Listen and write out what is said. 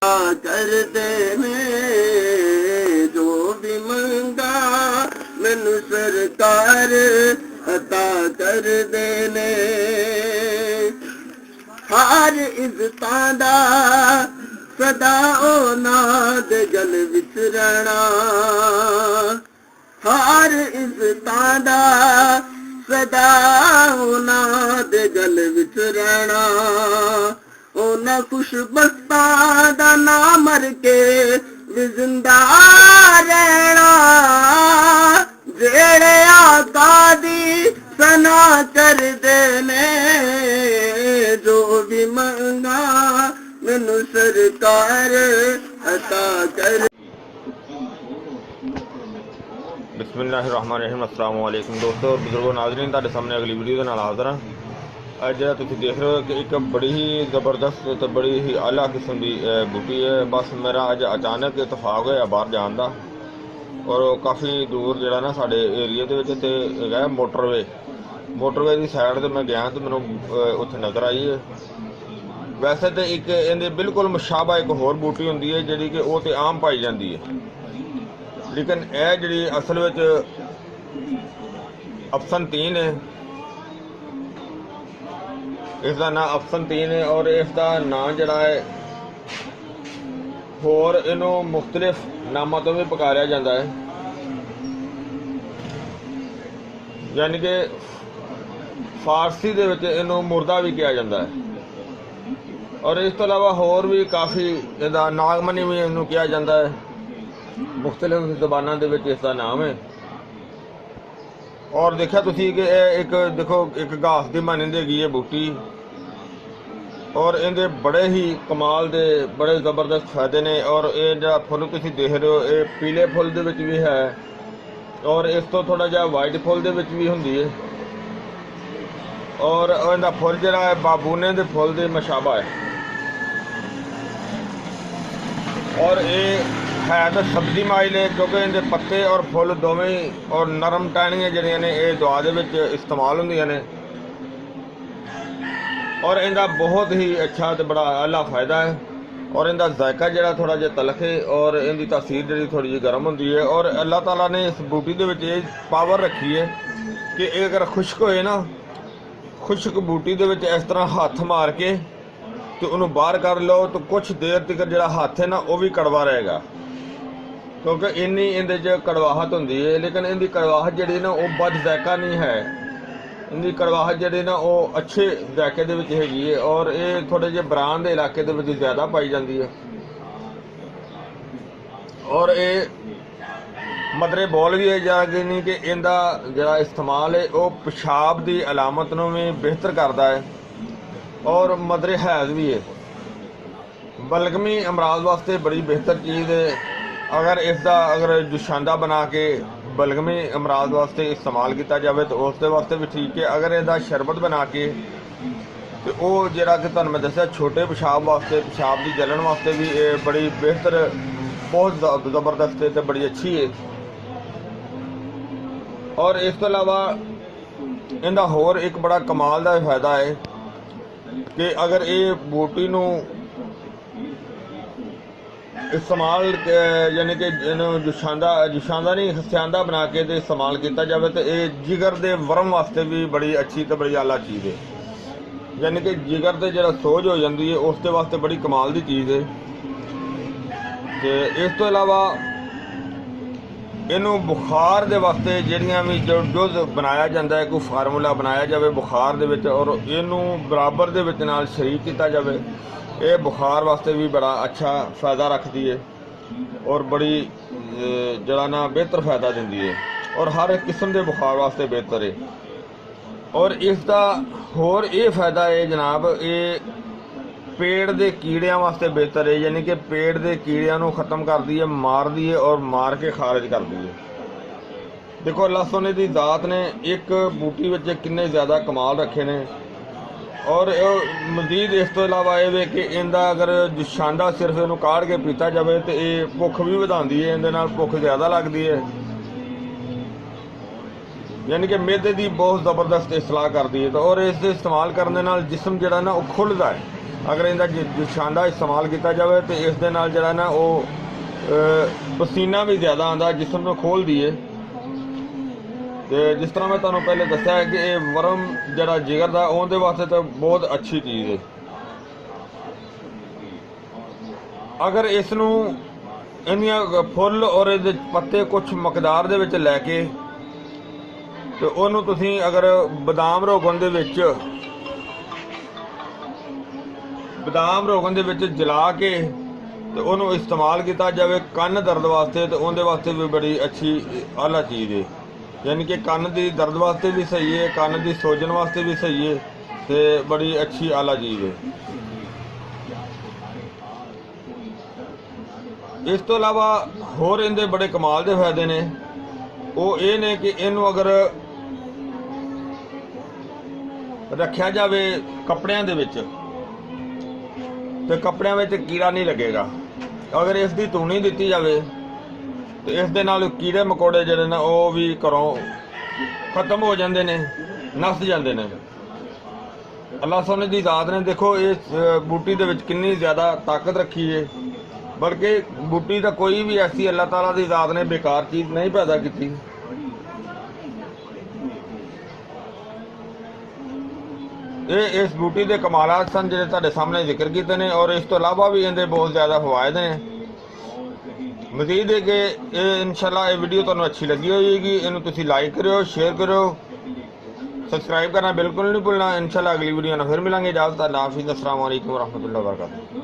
ਕਰਦੇ ਨੇ ਜੋ ਵੀ ਮੰਗਾ ਮੈਨੂੰ ਸਰਕਾਰ ਅਤਾ ਕਰਦੇ ਨੇ। ਹਰ ਇੱਜ਼ਤਾਂ ਦਾ ਸਦਾ ਉਹਨਾਂ ਦੇ ਗਲ ਵਿੱਚ ਰਹਿਣਾ, ਹਰ ਇੱਜ਼ਤਾਂ ਦਾ ਸਦਾ ਉਹਨਾਂ ਦੇ ਗਲ ਵਿੱਚ ਰਹਿਣਾ। ਉਹਨਾਂ ਖੁਸ਼ਬਖਤਾਂ ਦਾ ਨਾ ਮਰ ਕੇ ਵੀ ਜ਼ਿੰਦਾ ਰਹਿਣਾ, ਜਿਹੜੇ ਆਕਾ ਦੀ ਸਨਾ ਕਰਦੇ ਨੇ ਜੋ ਵੀ ਮੰਗਾ ਮੈਨੂੰ ਸਰਕਾਰ ਅਤਾ ਕਰ। बिस्मिल्लाहिर्रहमानिर्रहीम। अस्सलाम वालेकुम दोस्तों, बुजुर्गों, नाज़रीन, तुहाडे सामने अगली वीडियो दे नाल हाज़र हां। अज जिहड़ा तुसीं देख रहे हो कि एक बड़ी ही ज़बरदस्त तो बड़ी ही आला किस्म की बूटी है। बस मेरा अज अचानक इतफाक होया बाहर जान दा, और काफ़ी दूर जिहड़ा ना साडे एरिए दे विच ते हैगा मोटरवे की साइड ते मैं गया तो मैनूं उत्थे नज़र आई है। वैसे तो एक इहदे बिल्कुल मुशाबा एक होर बूटी हुंदी है जिहड़ी कि ओह ते आम पाई जाती है, लेकिन यह जी असल में अफसन तीन है। इसका नाम अफसन तीन है और इसका नाम जड़ा है होर इनू मुख्तलिफ नामों तो भी पुकारा जाता है, यानी कि फारसी दे विच इनू मुर्दा भी कहा जाता है, और इस तो अलावा होर भी काफ़ी इसका नागमनी भी इनू कहा जाता है। मुख्तलिफ ज़बानों के विच इसका नाम है। और देखा तुसी कि एक देखो एक घास की मानी हैगी है बूटी, और इनके बड़े ही कमाल दे बड़े ज़बरदस्त फायदे ने। और ये जो फुल तुसी देख रहे हो ये पीले फुल दे विच भी है, और इस तो थोड़ा जिहा वाइट फुल दे विच भी हुंदी है, और इहदा फुल जिहड़ा है बाबूने दे फुल दे मशाबा है। और ये है तो सब्जी माइल है, क्योंकि इनके पत्ते और फुल दोवें और नरम टहनियाँ जड़ियाँ ने ये दुआ दे विच इस्तेमाल होंदियां ने, और इनका बहुत ही अच्छा तो बड़ा आला फायदा है। और इनका जायका जड़ा थोड़ा जिहा तलख है, और इनकी तासीर जी थोड़ी जी गर्म होंदी है। और अल्लाह ताला ने इस बूटी दे विच ये पावर रखी है कि अगर खुश्क होए ना, खुश्क बूटी दे विच इस तरह हाथ मार के तो उन्होंने बाहर कर लो तो कुछ देर तक जो हाथ है ना वो भी कड़वा रहेगा, क्योंकि इन्नी इहदे च कड़वाहट होंदी है। लेकिन इनकी कड़वाहट जी ना वो बद जायका नहीं है, इनकी कड़वाहट जी ना वो अच्छे जायके दे विच हैगी है, और ये थोड़े जे बरान के इलाके दे विच ज़्यादा पाई जाती है। और ये मदरे बोल भी है जाके नहीं कि इनका जरा इस्तेमाल है वो पेशाब की अलामत नूं भी बेहतर करता है, और मदरे हैज़ भी है। बलगमी अमराज वास्ते बड़ी बेहतर चीज़ है। अगर इसका अगर जुशांदा बना के बलगमी अमराज वास्ते इस्तेमाल किया जाए तो उसके वास्ते भी ठीक है। अगर इसका शरबत बना के तो वो जरा कि तुहानूं मैं दस्सिया छोटे पेशाब वास्ते, पेशाब की जलन वास्ते भी ये बड़ी बेहतर, बहुत ज़बरदस्त है तो बड़ी अच्छी है। और इस तो अलावा इनका होर एक बड़ा कमाल का फायदा है कि अगर ये बूटी नूं इस्तेमाल यानी कि जुशांदा नहीं हस्यांदा बना के तो इस्तेमाल किया जाए तो ये जिगर के वरम वास्ते भी बड़ी अच्छी तो बड़ी आला चीज़ है। यानी कि जिगर से जो सोज हो जाती है उसके वास्ते बड़ी कमाल की चीज़ है। तो इस तो अलावा इनू बुखार के वास्ते जड़ियाँ भी जो जुज बनाया जाता है, कोई फार्मूला बनाया जाए बुखार दे विच और इनू बराबर दे विच नाल शरीक किया जाए, ये बुखार वास्ते भी बड़ा अच्छा फ़ायदा रखती है और बड़ी जरा ना बेहतर फ़ायदा देती है, और हर एक किस्म के बुखार वास्ते बेहतर है। और इसका होर ये फ़ायदा है जनाब, ये पेड़ के कीड़ियां वास्ते बेहतर है, यानी कि पेड़ के कीड़ियां नूं ख़त्म करती है, मारती है और मार के खारिज करती है। देखो अल्लाह सोने की ज़ात ने एक बूटी में किन्ने ज़्यादा कमाल रखे ने। और मजीद इस तो इलावा ये कि इनका अगर जुशांदा सिर्फ इनू काढ़ के पीता जाए तो ये भुख भी वधांदी है, इहदे नाल भुख ज़्यादा लगती है, यानी कि मैदे की बहुत ज़बरदस्त इसलाह करती है। तो और इस इस्तेमाल करने नाल जिस्म जिहड़ा ना वो खुलदा है, अगर इनका शानदार इस्तेमाल किया जाए तो इस दे नाल जिहड़ा ना वो पसीना भी ज़्यादा आता जिसम में खोल दिए। तो जिस तरह मैं तुहानूं पहले दस्सिया है कि ये वर्म जिहड़ा जिगर दा उहदे वास्ते तो बहुत अच्छी चीज़ है। अगर इसनूं इन्दियां फुल और इहदे पत्ते कुछ मकदार दे विच लैके तो उहनूं तुसीं अगर बदाम रोगन दे विच जला के तो उन्होंने इस्तेमाल किया जाए कन्न दर्द वास्ते तो उनके वास्ते भी बड़ी अच्छी आला चीज़ है। यानी कि कन्न की दर्द वास्ते भी सही है, कन्न की सोजन वास्ते भी सही है, तो बड़ी अच्छी आला चीज़ है। इस तो इलावा होर इनके बड़े कमाल के फायदे ने, वो ये ने कि इनू अगर रखा जाए कपड़ियां दे विच तो कपड़ियां में कीड़ा नहीं लगेगा। अगर इसकी धूनी दी जाए तो इस दे नाल कीड़े मकोड़े जिहड़े ने वो भी घरों खत्म हो जाते हैं, नस जाते हैं। अल्लाह सोने की ज़ात ने देखो इस बूटी दे विच कितनी ज़्यादा ताकत रखी है, बल्कि बूटी का कोई भी ऐसी अल्लाह ताला की ज़ात ने बेकार चीज़ नहीं पैदा की। ये इस बूटी के कमालात सन जिहड़े तुहाडे सामने जिक्र किए हैं, और इस तो इलावा भी इहदे बहुत ज़्यादा फवायद ने। मजीद है कि इंशाल्लाह ये वीडियो तुहानूं अच्छी लगी होगी, इन्हूं तुसीं लाइक करो, शेयर करो, सब्सक्राइब करना बिल्कुल नहीं भूलना। इंशाल्लाह अगली वीडियो में फिर मिलेंगे। इजाज़त, अल्लाह हाफिज़, अस्सलाम वालेकुम रहमतुल्लाहि व बरकातुहू।